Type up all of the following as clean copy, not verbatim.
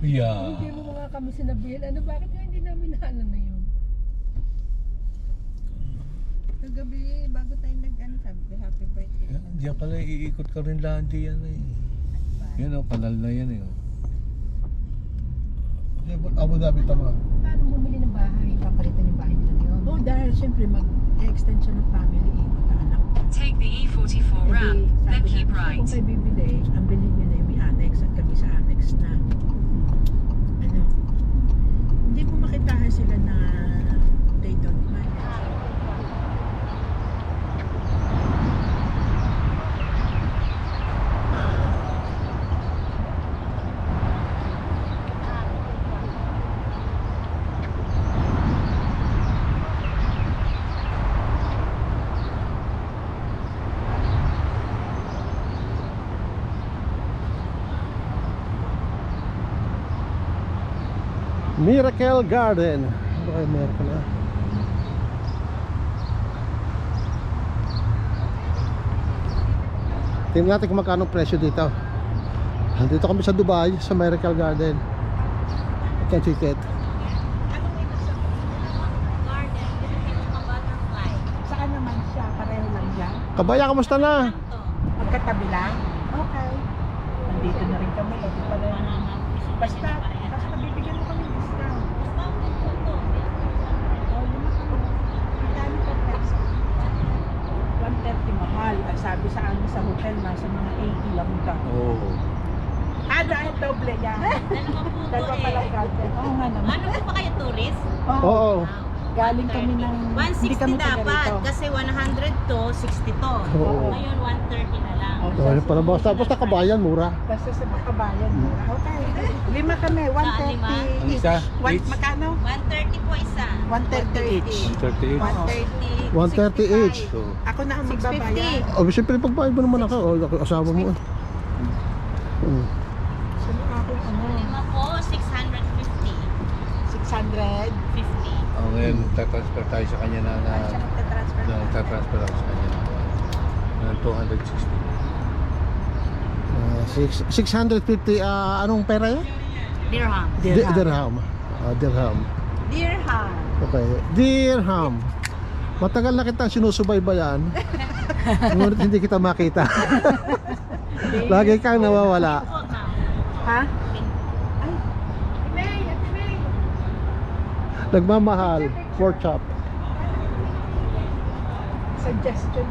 Yeah. Hindi mo mga kami sinabihan. Ano, bakit nga hindi namin naano na yun? Kagabi, bago tayo nag-ano, sabi, happy birthday. Diyan pala iikot ka rin landi yan eh. Yan o, kanal na yan eh. Abu Dhabi tama. Paano bumili ng bahay? Papalitan yung bahay nila yun? Oh, dahil siyempre mag-extend siya ng family, mag-anak. Take the E44 round, then keep right. Kung kayo bibili, ang bilhin nyo na yung may annex at kami sa annex na. Ano? Hindi mo makitahan sila na they don't mind. Miracle Garden. Ano kayo Miracle ah? Tingnan natin kung magkano presyo dito. Dito kami sa Dubai, sa Miracle Garden. Ito ang ticket. Saan naman siya? Pareho lang siya? Kabaya, kamusta na? Magkatabi lang? Okay. Nandito na rin kami. Ito pala yung... Basta bibigyan mo kami discount. Oh, lima kami. Magkano per person? 130 mahal. Ang sabi sa amin sa hotel, nasa mga 80 lang ito. Oo. Dahil doble yan. Dalawa pala garden. Oo nga naman. Ano po pa kayo, tourist? Oo. Galing kami ng... hindi 160 kami taga dapat rito. kasi 100 to 60 to. Oo. Ngayon 130 na lang. Oh, Ano pala ba? Basta kabayan, mura. Basta sa Makabayan. Okay. Lima kami. 130 lima? Ang each. isa? Each? Magkano? 130 po isa. 130 each. 38. 130 each. So, Ako na ang magbabayad. 650. Oh, siyempre pagbayad mo naman ako. Oh, asawa mo. So, ako ano? Lima po 650. 600. 50. ngayon, tatransfer tayo sa kanya na Siya magta-transfer. tatransfer ako sa kanya ng 260. 650, anong pera yan? Dirham. Dirham. Dirham. Dirham. Okay. Dirham. Matagal na kitang sinusubaybayan. Ngunit hindi kita makita. Lagi kang nawawala. Ha? Nagmamahal. Pork chop. Suggestion.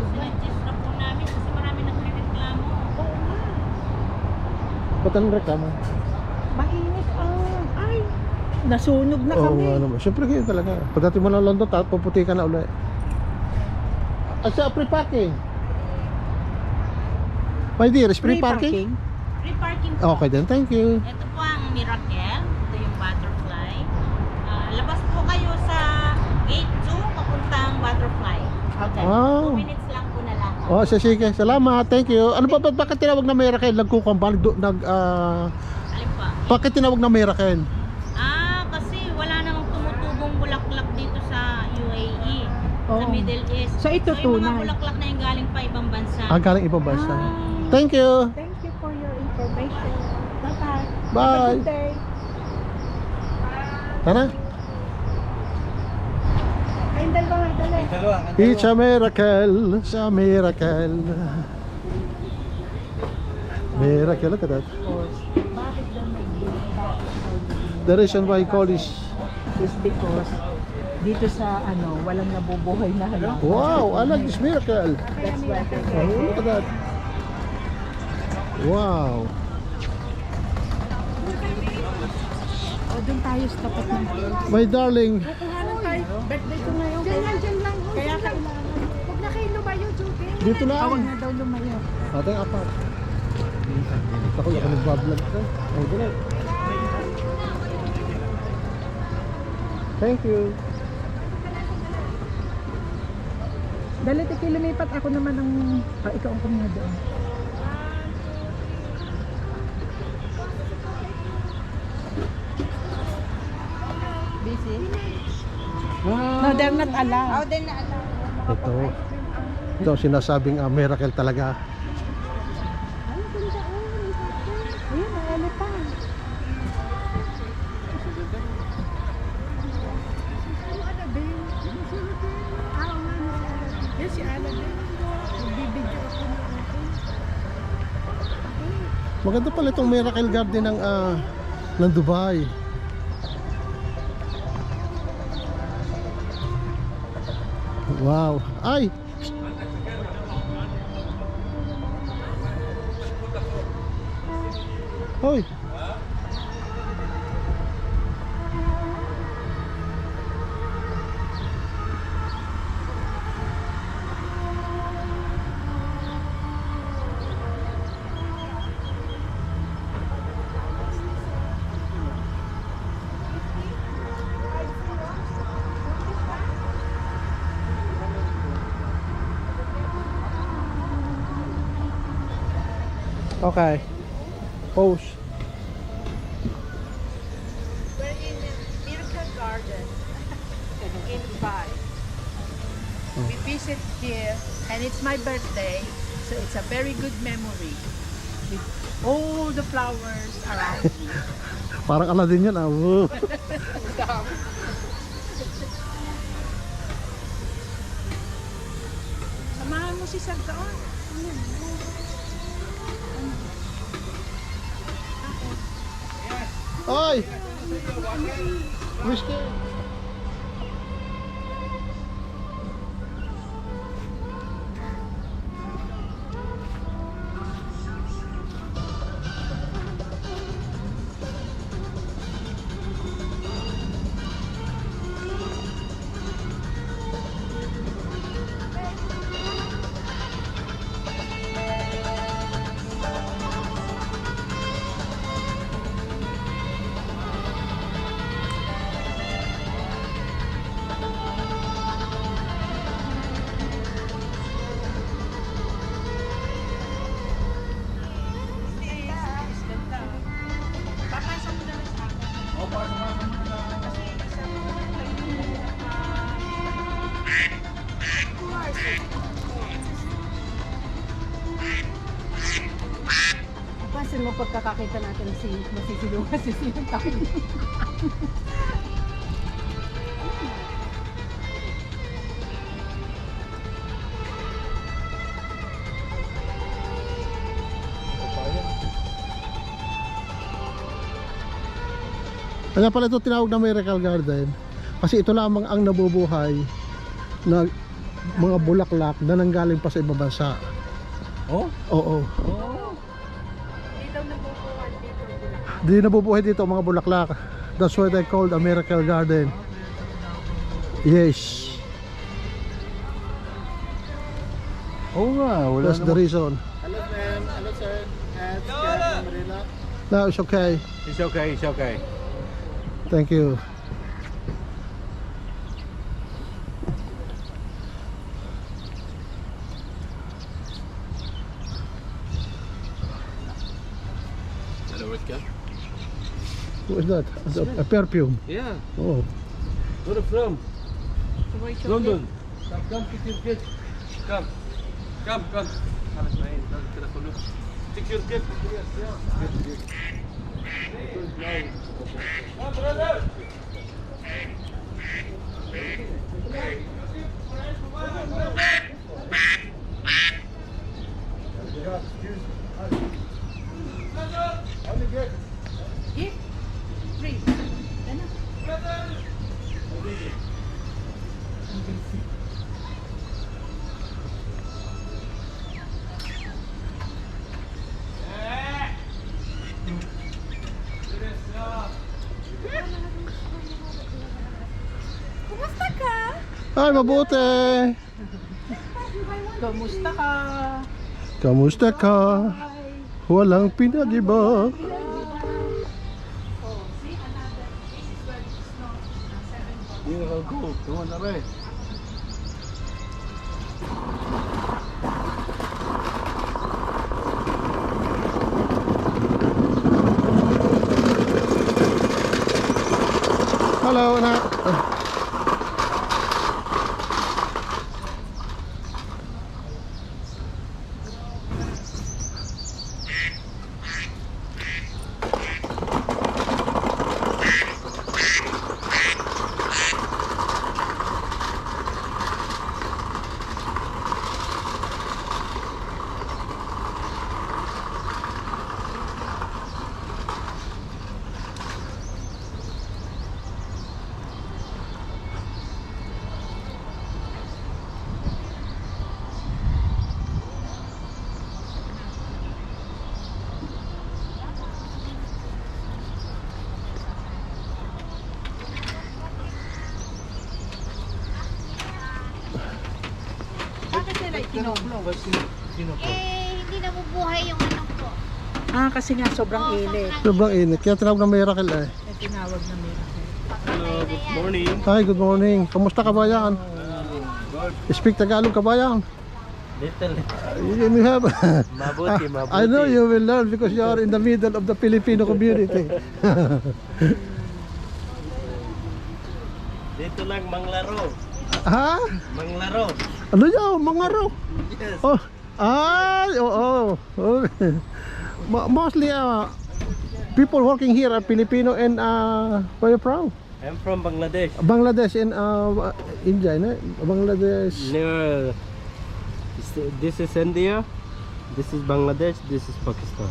Sinadjust na po namin kasi marami nagre-reklamo. Ba't anong reklamo? Mainit ay. Nasunog na Oo kami. nga naman. Siyempre kayo talaga. Pagdating mo ng London, puputi ka na ulit. At sa free parking. My dear, is free parking? Free parking po. Okay then, thank you. Ito po ang Miracle. Ito yung butterfly. Labas po kayo sa gate 2 papuntang butterfly. Okay. Wow. 2 minutes lang po na lang. Oh, sige. Salamat. Thank you. Ano ba bakit tinawag na Miracle? Alin pa? bakit tinawag na Miracle? Kasi wala namang tumutubong bulaklak dito sa UAE. Sa Oo. Middle East. So, ito yung mga tunay. bulaklak na yung galing pa ibang bansa. Galing ibang bansa. Thank you. Thank you for your information. Bye-bye. Bye. Have a good day. Tara. Kayong dalawa, dali. It's a miracle. It's a miracle. Miracle. Look at that. Bakit daw nag-back? The reason why I call this. Is because dito sa walang nabubuhay na halaman. Wow, I like this miracle. That's why they Oh, look at that. Wow. doon tayo sa tapat ng My darling. kukuhanan tayo. Birthday ko ngayon. Diyan lang. Kaya kailangan. Huwag na kayo lumayo, Judy. Dito lang. Huwag na daw lumayo. Ate, apat. Ako nagbablog ka. Oh, dali. Thank you. Dali, tiki, lumipat. Ako naman ang... ikaw ang kumuna doon. Busy? Wow. No, they're not allowed. Oh, then na alam. Ito. Ito ang sinasabing miracle talaga. Ayun, may elephant. Ano Annabelle? Yes, si Annabelle. Nagbibidyo ako na ako. Maganda pala itong Miracle Garden ng Dubai. Wow. Ay! Hoy! Okay. Pose. We're in Miracle Garden in Dubai. We visit here and it's my birthday, so it's a very good memory with all the flowers around me. Parang Aladdin yun ah. Woo. Samahan mo si Sir doon. Hoy! Whiskey! Pasin mo pagkakakita natin si masisilungan si Sino tayo. Kaya pala ito tinawag na Miracle Garden kasi ito lamang ang nabubuhay na mga bulaklak na nanggaling pa sa ibang bansa. Oh? Oo. Oh. Di nabubuhay dito ang mga bulaklak. That's why they called a Miracle Garden. Yes. Oo nga, wala That's the naman. reason. Hello, ma'am. Hello, sir. And Scan Manila. No, it's okay. It's okay, it's okay. Thank you. Hello, Scan. What is that? A perfume. Yeah. Oh. Where are you from? London. Come, pick your gift. Come. Come. Halas na yun. Take your gift. Yes, yeah. Come, brother. Gift? Free. Ano? Ay, mabuti. Kamusta ka? Kamusta ka? Walang pinag-iba. Here I'll go. Come on, Aray. Hello, anak. Sino po? hindi nabubuhay yung ano ko. Ah, kasi nga sobrang init. Sobrang init. Kaya tinawag na miracle eh. May tinawag na miracle. Hello, good morning. Hi, good morning. Kamusta kabayan? Speak Tagalog kabayan. Little. You have Mabuti, mabuti. I know you will learn because you are in the middle of the Filipino community. Dito lang manglaro. Ha? Manglaro. Ano yun? Mangaro? Yes. Oh, ay, oo. Okay. Mostly people working here are Filipino and where you from? I'm from Bangladesh. Bangladesh and India, no? Bangladesh. Near. This is India. This is Bangladesh. This is Pakistan.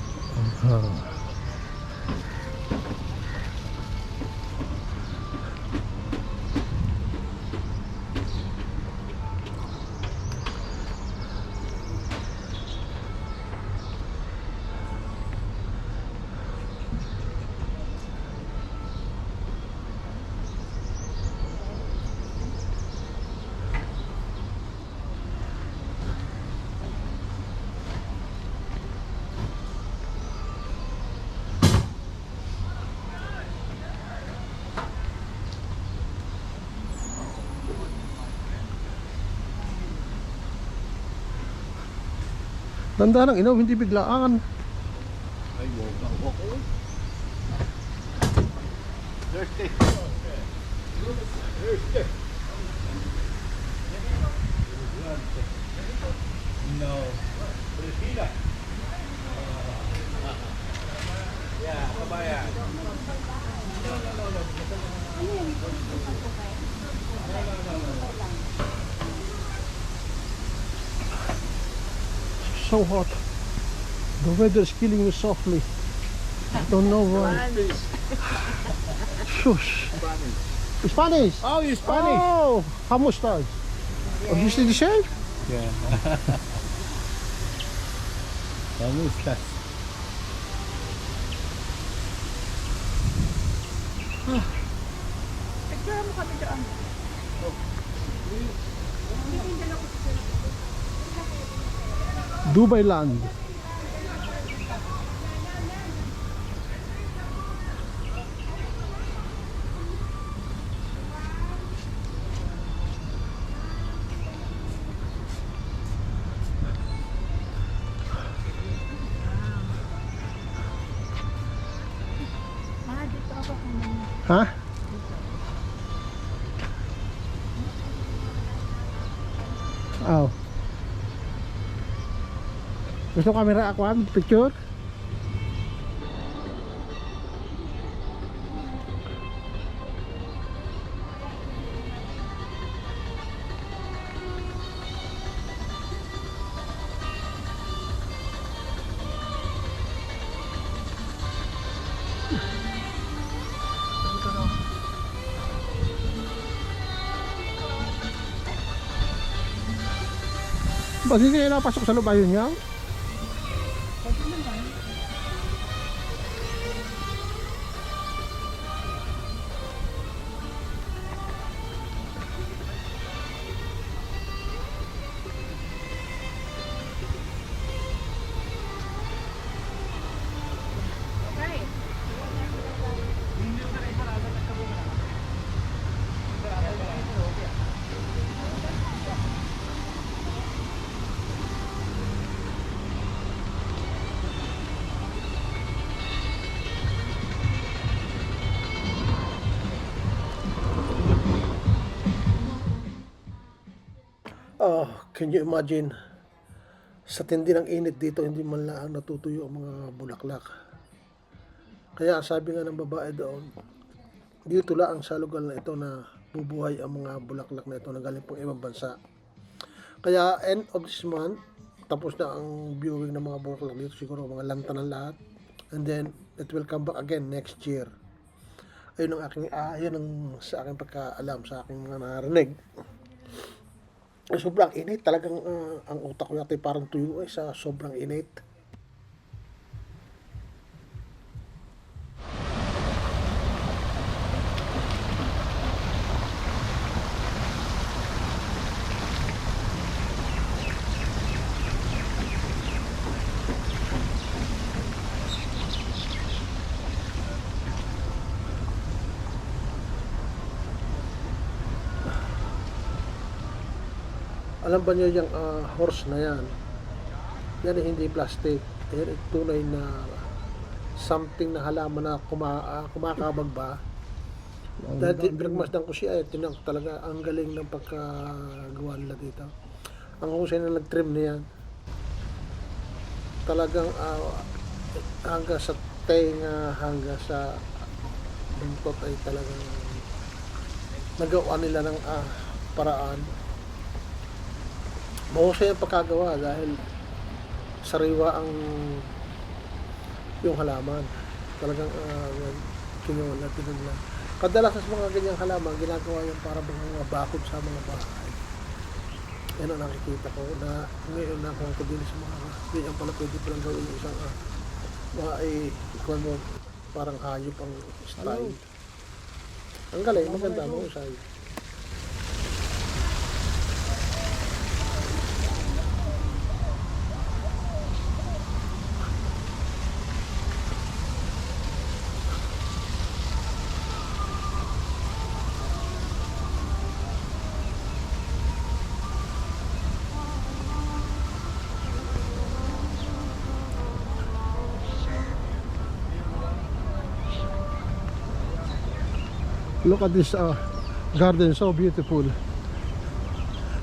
Tanda ng inom, hindi biglaan. So hot. The weather is killing me softly. Don't know why. Shush. Spanish. Oh, you Spanish? Oh, how much time? Oh, you see the same? Yeah. ¿Cómo estás? Dubai Land. Ha? Oh. Gusto camera ako picture? Bakit kayo napasok sa lubayon niya? Oh, can you imagine? Sa tindi ng init dito, hindi man lang natutuyo ang mga bulaklak. Kaya sabi nga ng babae doon, dito lang sa lugar na ito na bubuhay ang mga bulaklak na ito na galing pang ibang bansa. Kaya end of this month, tapos na ang viewing ng mga bulaklak dito, siguro mga lanta ng lahat. And then, it will come back again next year. Ayun ang aking, ayun ang sa aking pagkaalam, sa aking mga narinig. Sobrang init, talagang ang utak ko natin parang tuyo sa sobrang init. Alam ba niyo yung horse na yan? Yan ay hindi plastic. Yan ay tunay na something na halaman na kumakabag ba. Dahil pinagmasdan ko siya, tinan ko talaga ang galing ng pagkagawa nila dito. Ang husay na nag-trim niyan. Talagang hanggang sa tenga, hanggang sa buntot ay talagang nagawa nila ng paraan. Mahusay ang pagkagawa dahil sariwa ang yung halaman. Talagang kinuha natin nila. Kadalasan sa mga ganyang halaman, ginagawa yung para mga bakod sa mga bahay. Yan ang nakikita ko na ngayon nakuha ko din sa mga ganyan pala pwede palang gawin yung isang parang hayop ang style. Ang galing, maganda mo usay. Look at this garden, so beautiful.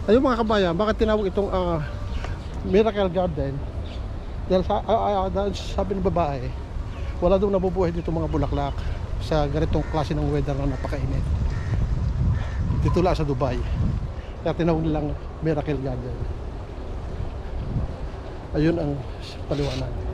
Ayun mga kabayan, bakit tinawag itong Miracle Garden? Dahil sabi ng babae, wala daw nabubuhay dito mga bulaklak sa ganitong klase ng weather na napakainit. Dito lang sa Dubai. Kaya tinawag nilang Miracle Garden. Ayun ang paliwanag.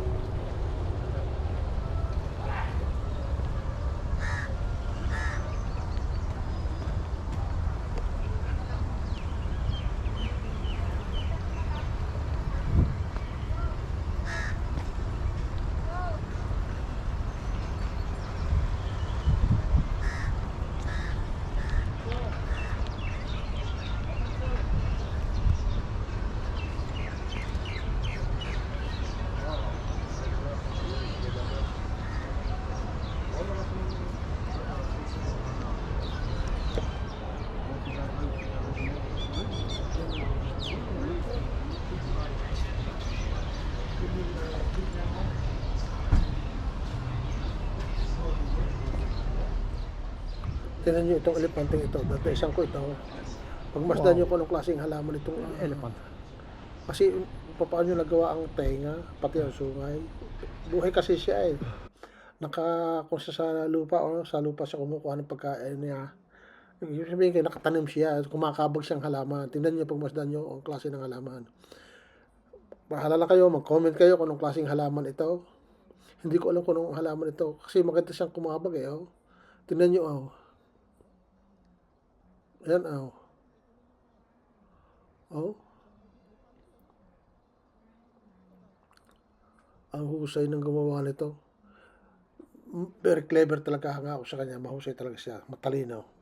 Tingnan nyo itong elepanteng ito. Dadaisan ko ito. Pagmasdan nyo kung anong klaseng halaman itong elephant. Kasi paano nyo nagawa ang tenga, pati ang sungay. Buhay kasi siya eh. Kung sa lupa o sa lupa siya kumukuha ng pagkain niya. Ibig sabihin kayo, nakatanim siya. Kumakabag siyang halaman. Tingnan nyo pagmasdan nyo ang klase ng halaman. Bahala kayo, mag-comment kayo kung anong klaseng halaman ito. Hindi ko alam kung anong halaman ito. Kasi maganda siyang kumabag eh. Oh. Tingnan nyo oh. Yan oh. Oh. Ang husay ng gumawa nito. Very clever talaga hanga ako sa kanya. Mahusay talaga siya. Matalino.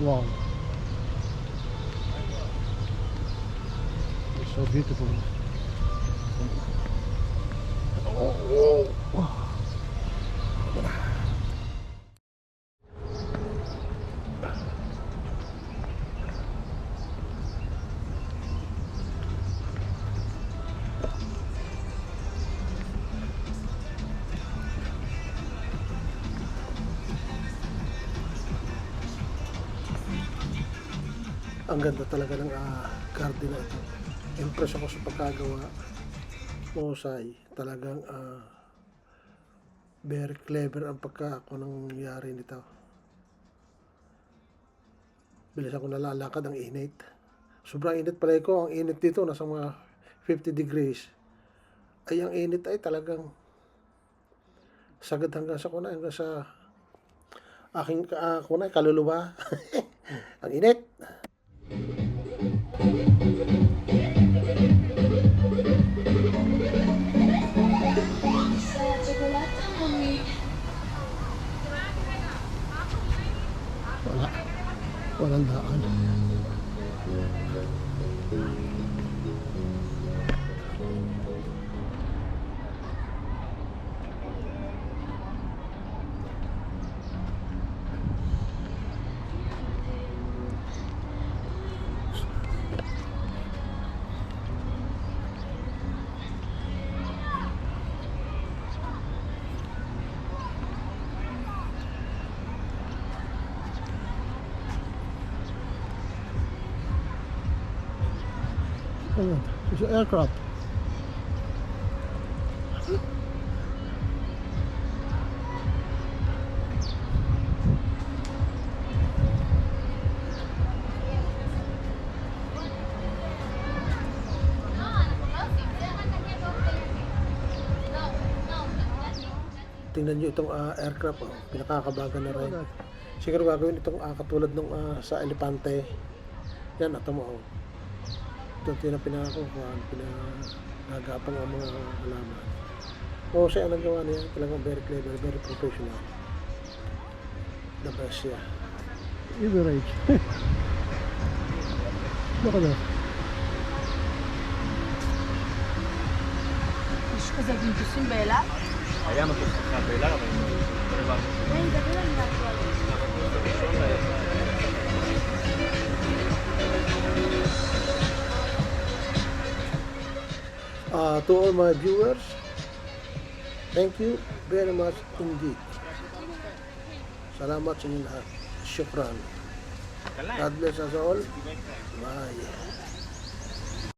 Wow. It's so beautiful. Ang ganda talaga ng garden na ito. Impress ako sa pagkagawa. Mahusay. Talagang very clever ang pagkako nangyari nito. Bilis ako nalalakad ang init. Sobrang init pala ko. Ang init dito, nasa mga 50 degrees. Ay, ang init ay talagang sagad hanggang sa kunay, hanggang sa aking kunay, kaluluwa. Ang init. Walang daan. Ayan, it's an aircraft. Tingnan nyo itong aircraft, pinakakabagan na rin. Siguro gagawin itong katulad nung sa Elepante. Yan, ito mo. Ito pinagagapang ang mga halaman. O siya ang nagawa niya, talagang very clever, very professional. The best siya. Average. Baka na. Gusto ko sabihin gusto yung Bella? Allá me gusta la vela, To all my viewers, thank you very much indeed. Salamat sa inyo lahat. Shukran. God bless us all. Bye.